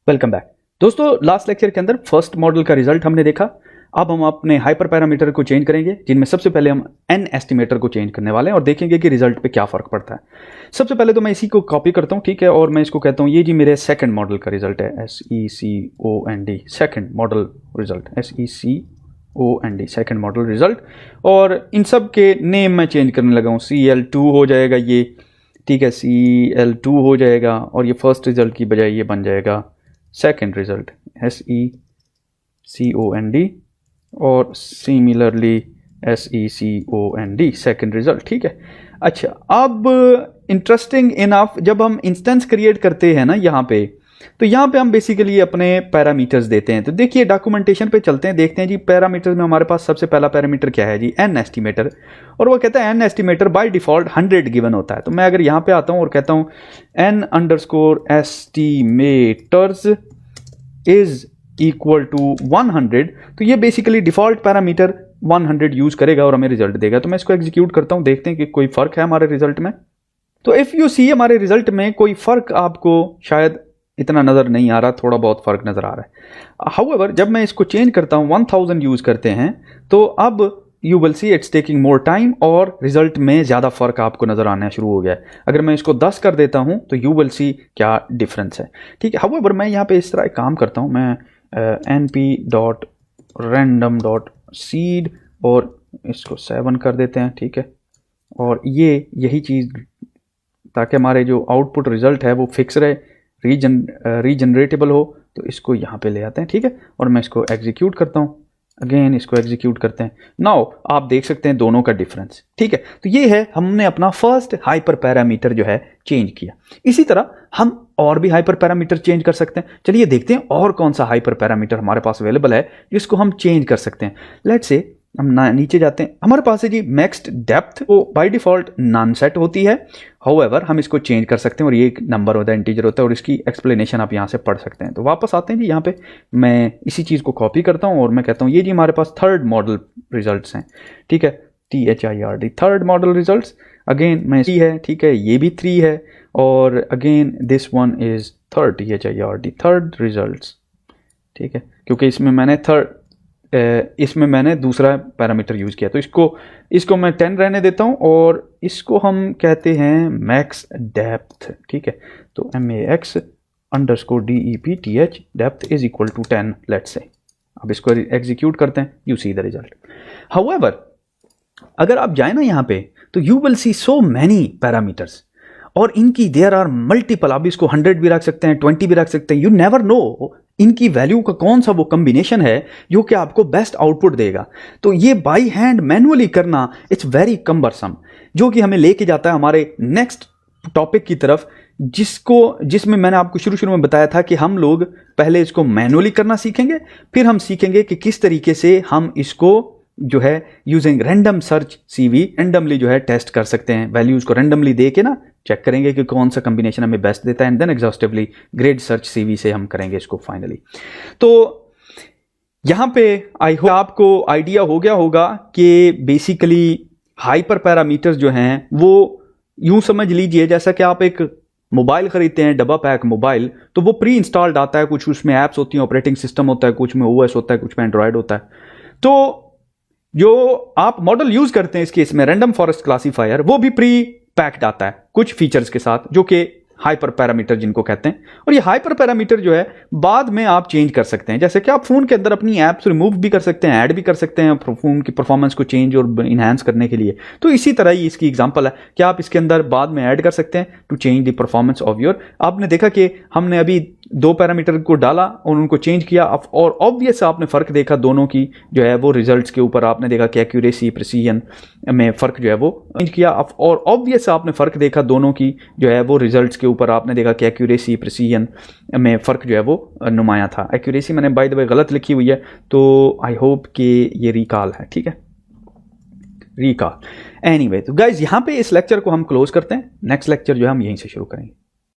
Welcome back दोस्तों। Last lecture के अंदर फर्स्ट मॉडल का रिजल्ट हमने देखा। अब हम अपने हाइपर पैरामीटर को चेंज करेंगे, जिनमें सबसे पहले हम एन एस्टिमेटर को चेंज करने वाले हैं और देखेंगे कि रिजल्ट पे क्या फर्क पड़ता है। सबसे पहले तो मैं इसी को कॉपी करता हूं, ठीक है, और मैं इसको कहता हूं ये जी मेरे सेकंड मॉडल का रिजल्ट है, SECOND second model result, SECOND second model result. और इन सब के नेम मैं चेंज करने लगा हूँ। CL2 हो जाएगा ये, ठीक है, CL2 हो जाएगा, और ये फर्स्ट रिजल्ट की बजाय ये बन जाएगा सेकेंड रिजल्ट, SECOND, और सिमिलरली SECOND सेकेंड रिजल्ट, ठीक है। अच्छा, अब इंटरेस्टिंग इनफ जब हम इंस्टेंस क्रिएट करते हैं ना यहाँ पे, तो यहाँ पे हम बेसिकली अपने पैरामीटर्स देते हैं। तो देखिए डॉक्यूमेंटेशन पे चलते हैं, देखते हैं जी पैरामीटर्स में हमारे पास सबसे पहला पैरामीटर क्या है जी, एन एस्टिमेटर। और वो कहता है N estimator by default 100 given होता है। तो मैं अगर यहाँ पे आता हूँ और कहता हूँ N underscore estimators is equal to 100, तो ये बेसिकली डिफॉल्ट पैरामीटर 100 यूज करेगा और हमें रिजल्ट देगा। तो मैं इसको एग्जीक्यूट करता हूँ, देखते हैं कि कोई फर्क है हमारे रिजल्ट में। तो इफ यू सी हमारे रिजल्ट में कोई फर्क आपको शायद इतना नजर नहीं आ रहा, थोड़ा बहुत फर्क नजर आ रहा है। हाउएवर जब मैं इसको चेंज करता हूं 1000 यूज करते हैं, तो अब you will see it's taking more time और रिजल्ट में ज्यादा फर्क आपको नजर आना शुरू हो गया है। अगर मैं इसको 10 कर देता हूं तो यू विल सी क्या डिफरेंस है, ठीक है। हाउएवर मैं यहाँ पे इस तरह एक काम करता हूं, मैं np.random.seed और इसको 7 कर देते हैं, ठीक है। और ये यही चीज, ताकि हमारे जो आउटपुट रिजल्ट है वो फिक्स रहे, रीजनरेटेबल हो, तो इसको यहाँ पे ले आते हैं, ठीक है। और मैं इसको एग्जीक्यूट करता हूँ, अगेन इसको एग्जीक्यूट करते हैं। नाउ आप देख सकते हैं दोनों का डिफरेंस, ठीक है। तो ये है, हमने अपना फर्स्ट हाइपर पैरामीटर जो है चेंज किया। इसी तरह हम और भी हाइपर पैरामीटर चेंज कर सकते हैं। चलिए देखते हैं और कौन सा हाइपर पैरामीटर हमारे पास अवेलेबल है जिसको हम चेंज कर सकते हैं। लेट्स से हम नीचे जाते हैं, हमारे पास है जी मैक्स्ड डेप्थ, वो बाय डिफॉल्ट नॉन सेट होती है। हाउएवर हम इसको चेंज कर सकते हैं और ये एक नंबर होता है, इंटीजर होता है, और इसकी एक्सप्लेनेशन आप यहाँ से पढ़ सकते हैं। तो वापस आते हैं जी, यहाँ पे मैं इसी चीज को कॉपी करता हूँ और मैं कहता हूँ ये जी हमारे पास थर्ड मॉडल रिजल्ट्स हैं, ठीक है, THIRD third model results. Again मैं 3 है, ठीक है, ये भी 3 है, और again this one is third THIRD third results, ठीक है, क्योंकि इसमें मैंने दूसरा पैरामीटर यूज किया। तो इसको मैं 10 रहने देता हूं और इसको हम कहते हैं मैक्स डेप्थ, ठीक है। तो MAX_DEPTH depth is equal to 10 let's say. अब इसको एग्जीक्यूट करते हैं, you see the result. However अगर आप जाए ना यहाँ पे, तो you will see so many parameters और इनकी देयर आर मल्टीपल। आप इसको 100 भी रख सकते हैं, 20 भी रख सकते हैं, यू नेवर नो इनकी वैल्यू का कौन सा वो कॉम्बिनेशन है जो कि आपको बेस्ट आउटपुट देगा। तो ये बाई हैंड मैनुअली करना इट्स वेरी कम्बरसम, जो कि हमें लेके जाता है हमारे नेक्स्ट टॉपिक की तरफ, जिसमें मैंने आपको शुरू में बताया था कि हम लोग पहले इसको मैनुअली करना सीखेंगे, फिर हम सीखेंगे कि किस तरीके से हम इसको जो है using random search CV randomly जो है टेस्ट कर सकते हैं। वैल्यूज को रैंडमली दे के ना चेक करेंगे कि कौन सा कॉम्बिनेशन हमें बेस्ट देता है, and then exhaustively grid search CV से हम करेंगे इसको फाइनली। तो यहां पे आई होप आपको आइडिया हो गया होगा कि बेसिकली हाइपर पैरामीटर्स जो हैं वो यूं समझ लीजिए जैसा कि आप एक मोबाइल खरीदते हैं, डब्बा पैक मोबाइल, तो वो प्री इंस्टॉल्ड आता है, कुछ उसमें एप्स होती हैं, ऑपरेटिंग सिस्टम होता है, कुछ में OS होता है, कुछ में एंड्रॉयड होता है। तो जो आप मॉडल यूज करते हैं इस केस में रैंडम फॉरेस्ट क्लासीफायर, वो भी प्री पैक्ड आता है कुछ फीचर्स के साथ, जो कि हाइपर पैरामीटर जिनको कहते हैं। और ये हाइपर पैरामीटर जो है बाद में आप चेंज कर सकते हैं, जैसे कि आप फोन के अंदर अपनी एप्स रिमूव भी कर सकते हैं, ऐड भी कर सकते हैं फोन की परफॉर्मेंस को चेंज और इनहांस करने के लिए। तो इसी तरह ही इसकी एग्जांपल है कि आप इसके अंदर बाद में ऐड कर सकते हैं to change the performance of your. आपने देखा कि हमने अभी 2 पैरामीटर को डाला और उनको चेंज किया, और ऑब्वियस आपने फर्क देखा दोनों की जो है वो रिजल्ट्स के ऊपर। आपने देखा कि एक्यूरेसी प्रिसीजन में फर्क जो है वो चेंज किया, और ऑब्वियस आपने फर्क देखा दोनों की जो है वो रिजल्ट्स के ऊपर। आपने देखा कि एक्यूरेसी प्रिसीजन में फर्क जो है वो नुमाया था। एक्यूरेसी मैंने बाय द वे गलत लिखी हुई है, तो आई होप कि ये रिकॉल है, ठीक है, रिकॉल। एनीवे, तो गाइज यहाँ पे इस लेक्चर को हम क्लोज करते हैं, नेक्स्ट लेक्चर जो है हम यहीं से शुरू करेंगे।